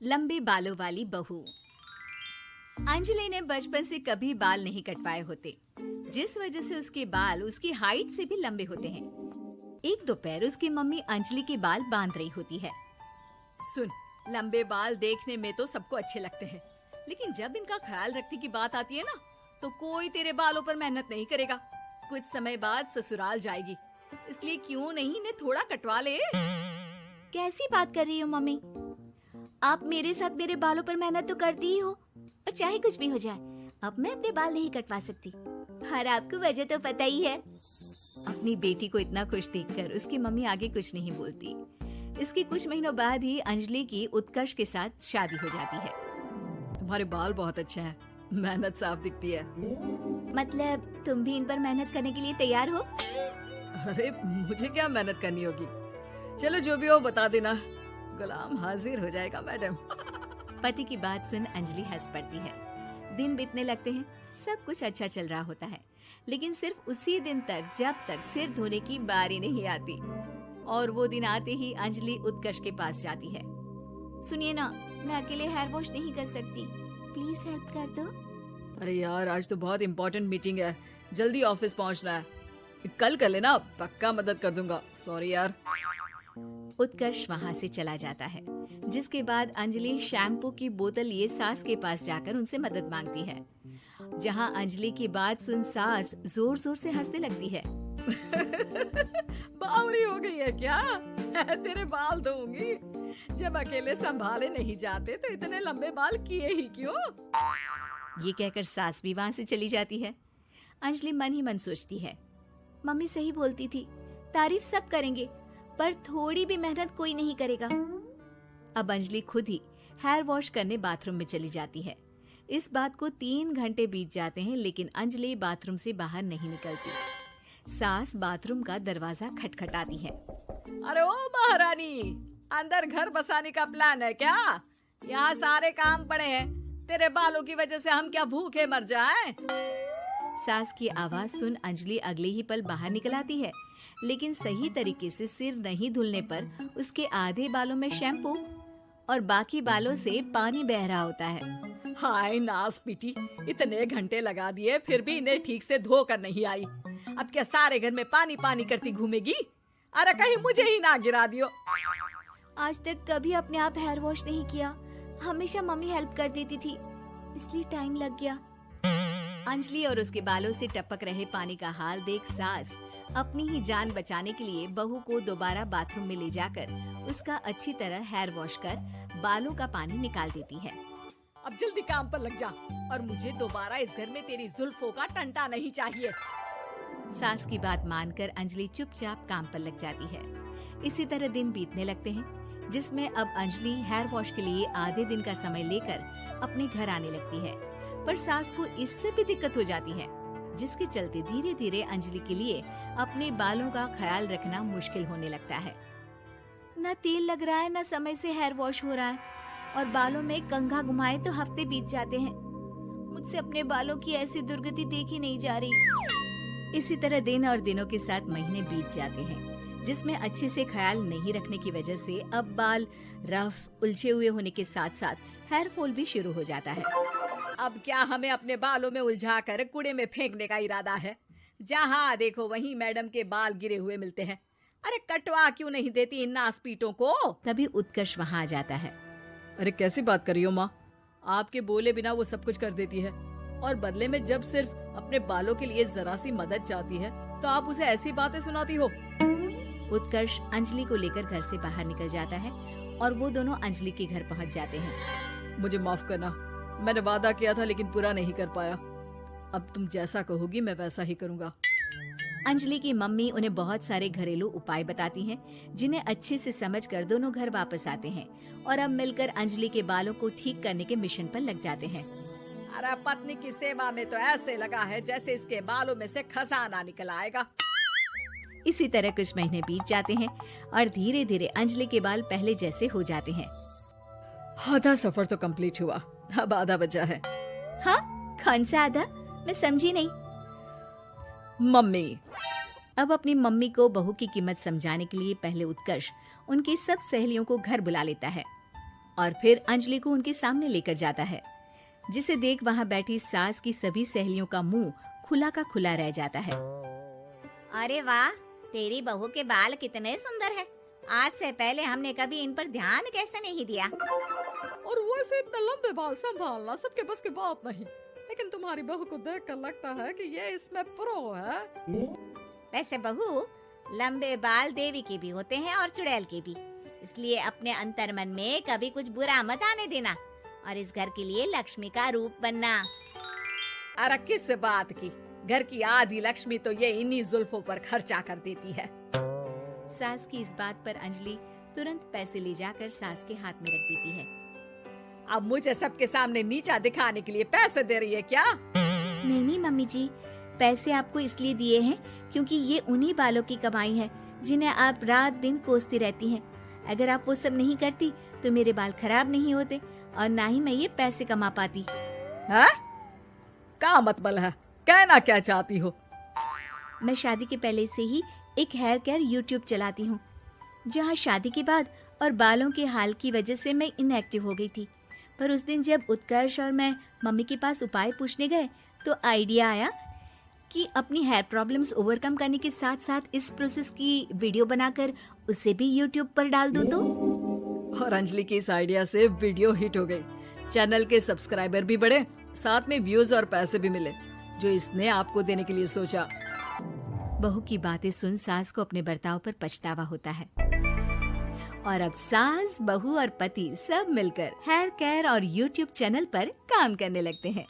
लंबे बालों वाली बहू। अंजलि ने बचपन से कभी बाल नहीं कटवाए होते, जिस वजह से उसके बाल उसकी हाइट से भी लंबे होते हैं। एक दोपहर उसकी मम्मी अंजलि के बाल बांध रही होती है। सुन, लंबे बाल देखने में तो सबको अच्छे लगते हैं, लेकिन जब इनका ख्याल रखने की बात आती है ना, तो कोई तेरे बालों पर मेहनत नहीं करेगा। कुछ समय बाद ससुराल जाएगी, इसलिए क्यों नहीं इन्हें थोड़ा कटवा ले। कैसी बात कर रही हो मम्मी? आप मेरे साथ मेरे बालों पर मेहनत तो करती ही हो, और चाहे कुछ भी हो जाए, अब मैं अपने बाल नहीं कटवा सकती। और आपको वजह तो पता ही है। अपनी बेटी को इतना खुश देखकर उसकी मम्मी आगे कुछ नहीं बोलती। इसके कुछ महीनों बाद ही अंजलि की उत्कर्ष के साथ शादी हो जाती है। तुम्हारे बाल बहुत अच्छे हैं, मेहनत साफ दिखती है। मतलब तुम भी इन पर मेहनत करने के लिए तैयार हो? अरे मुझे क्या मेहनत करनी होगी, चलो जो भी हो बता देना, गुलाम हाजिर हो जाएगा मैडम। पति की बात सुन अंजलि हंस पड़ती है। दिन बीतने लगते हैं, सब कुछ अच्छा चल रहा होता है, लेकिन सिर्फ उसी दिन तक जब तक सिर धोने की बारी नहीं आती। और वो दिन आते ही अंजलि उत्कर्ष के पास जाती है। सुनिए ना, मैं अकेले हेयर वॉश नहीं कर सकती, प्लीज हेल्प कर दो। अरे यार, आज तो बहुत इम्पोर्टेंट मीटिंग है, जल्दी ऑफिस पहुंचना है, कल कर लेना, पक्का मदद कर दूंगा। सॉरी यार। उत्कर्ष वहाँ से चला जाता है, जिसके बाद अंजलि शैम्पू की बोतल लिए सास के पास जाकर उनसे मदद मांगती है। जहाँ अंजलि की बात सुन सास जोर जोर से हंसने लगती है। बावली हो गई है क्या? तेरे बाल धोऊंगी, जब अकेले संभाले नहीं जाते तो इतने लंबे बाल किए ही क्यों? ये कहकर सास भी वहाँ से चली जाती है। अंजलि मन ही मन सोचती है, मम्मी सही बोलती थी, तारीफ सब करेंगे, पर थोड़ी भी मेहनत कोई नहीं करेगा। अब अंजलि खुद ही हेयर वॉश करने बाथरूम में चली जाती है। इस बात को 3 घंटे बीत जाते हैं, लेकिन अंजलि बाथरूम से बाहर नहीं निकलती। सास बाथरूम का दरवाजा खटखटाती है। अरे ओ महारानी, अंदर घर बसाने का प्लान है क्या? यहाँ सारे काम पड़े हैं, तेरे बालों की वजह से हम क्या भूखे मर जाएं? सास की आवाज सुन अंजलि अगले ही पल बाहर निकल आती है, लेकिन सही तरीके से सिर नहीं धुलने पर उसके आधे बालों में शैम्पू और बाकी बालों से पानी बह रहा होता है। हाय नास पीटी, इतने घंटे लगा दिए फिर भी इन्हें ठीक से धो कर नहीं आई। अब क्या सारे घर में पानी पानी करती घूमेगी? अरे कहीं मुझे ही ना गिरा दियो। आज तक कभी अपने आप हेयर वॉश नहीं किया, हमेशा मम्मी हेल्प कर देती थी, इसलिए टाइम लग गया। अंजलि और उसके बालों से टपक रहे पानी का हाल देख सास अपनी ही जान बचाने के लिए बहू को दोबारा बाथरूम में ले जाकर उसका अच्छी तरह हेयर वॉश कर बालों का पानी निकाल देती है। अब जल्दी काम पर लग जा, और मुझे दोबारा इस घर में तेरी जुल्फों का टंटा नहीं चाहिए। सास की बात मानकर अंजलि चुपचाप काम पर लग जाती है। इसी तरह दिन बीतने लगते हैं, जिसमें अब अंजलि हेयर वॉश के लिए आधे दिन का समय लेकर अपने घर आने लगती है, पर सास को इससे भी दिक्कत हो जाती है, जिसके चलते धीरे धीरे अंजलि के लिए अपने बालों का ख्याल रखना मुश्किल होने लगता है। न तेल लग रहा है, न समय से हेयर वॉश हो रहा है, और बालों में कंघा घुमाए तो हफ्ते बीत जाते हैं। मुझसे अपने बालों की ऐसी दुर्गति देखी नहीं जा रही। इसी तरह दिन और दिनों के साथ महीने बीत जाते हैं, जिसमें अच्छे से ख्याल नहीं रखने की वजह से अब बाल रफ उलझे हुए होने के साथ साथ हेयर फॉल भी शुरू हो जाता है। अब क्या हमें अपने बालों में उलझा कर कूड़े में फेंकने का इरादा है? जहाँ देखो वहीं मैडम के बाल गिरे हुए मिलते हैं। अरे कटवा क्यों नहीं देती इन नासपीटों को? तभी उत्कर्ष वहाँ आ जाता है। अरे कैसी बात कर रही हो माँ, आपके बोले बिना वो सब कुछ कर देती है, और बदले में जब सिर्फ अपने बालों के लिए जरा सी मदद चाहती है तो आप उसे ऐसी बातें सुनाती हो। उत्कर्ष अंजलि को लेकर घर से बाहर निकल जाता है, और वो दोनों अंजलि के घर पहुँच जाते हैं। मुझे माफ करना, मैंने वादा किया था लेकिन पूरा नहीं कर पाया। अब तुम जैसा कहोगी मैं वैसा ही करूँगा। अंजलि की मम्मी उन्हें बहुत सारे घरेलू उपाय बताती हैं, जिन्हें अच्छे से समझकर दोनों घर वापस आते हैं, और अब मिलकर अंजलि के बालों को ठीक करने के मिशन पर लग जाते हैं। अरे पत्नी की सेवा में तो ऐसे लगा है जैसे इसके बालों में से खजाना निकल आएगा। इसी तरह कुछ महीने बीत जाते हैं, और धीरे धीरे अंजलि के बाल पहले जैसे हो जाते हैं। आधा सफर तो कंप्लीट हुआ, अब आधा बचा है। हाँ, कौन सा आधा? मैं समझी नहीं। मम्मी। अब अपनी मम्मी को बहू की कीमत समझाने के लिए पहले उत्कर्ष उनकी सब सहेलियों को घर बुला लेता है। और फिर अंजलि को उनके सामने लेकर जाता है, जिसे देख वहाँ बैठी सास की सभी सहेलियों का मुंह खुला का खुला रह जाता है। अरे वाह, तेरी बहू के बाल कितने सुंदर हैं। आज से पहले हमने कभी इन पर ध्यान कैसे नहीं दिया। और वैसे इतने लंबे बाल संभालना सबके बस की बात नहीं, लेकिन तुम्हारी बहू को देखकर लगता है कि ये इसमें प्रो है। वैसे बहू, लंबे बाल देवी के भी होते हैं और चुड़ैल के भी, इसलिए अपने अंतर्मन में कभी कुछ बुरा मत आने देना और इस घर के लिए लक्ष्मी का रूप बनना। अरे किस बात की, घर की आधी लक्ष्मी तो ये इन्हीं जुल्फों पर खर्चा कर देती है। सास की इस बात पर अंजलि तुरंत पैसे ले जाकर सास के हाथ में रख देती है। अब मुझे सबके सामने नीचा दिखाने के लिए पैसे दे रही है क्या? नहीं मम्मी जी, पैसे आपको इसलिए दिए हैं क्योंकि ये उन्हीं बालों की कमाई है जिन्हें आप रात दिन कोसती रहती हैं। अगर आप वो सब नहीं करती तो मेरे बाल खराब नहीं होते और ना ही मैं ये पैसे कमा पाती। है? क्या मतलब है? कहना क्या चाहती हो? मैं शादी के पहले से ही एक हेयर केयर यूट्यूब चलाती हूँ, जहाँ शादी के बाद और बालों के हाल की वजह से मैं इनएक्टिव हो गई थी। पर उस दिन जब उत्कर्ष और मैं मम्मी के पास उपाय पूछने गए तो आइडिया आया कि अपनी हेयर प्रॉब्लम्स ओवरकम करने के साथ साथ इस प्रोसेस की वीडियो बनाकर उसे भी यूट्यूब पर डाल दूं तो। और अंजलि की इस आइडिया से वीडियो हिट हो गई, चैनल के सब्सक्राइबर भी बढ़े, साथ में व्यूज और पैसे भी मिले, जो इसने आपको देने के लिए सोचा। बहू की बातें सुन सास को अपने बर्ताव पर पछतावा होता है और अब सास, बहू और पति सब मिलकर हेयर केयर और यूट्यूब चैनल पर काम करने लगते हैं।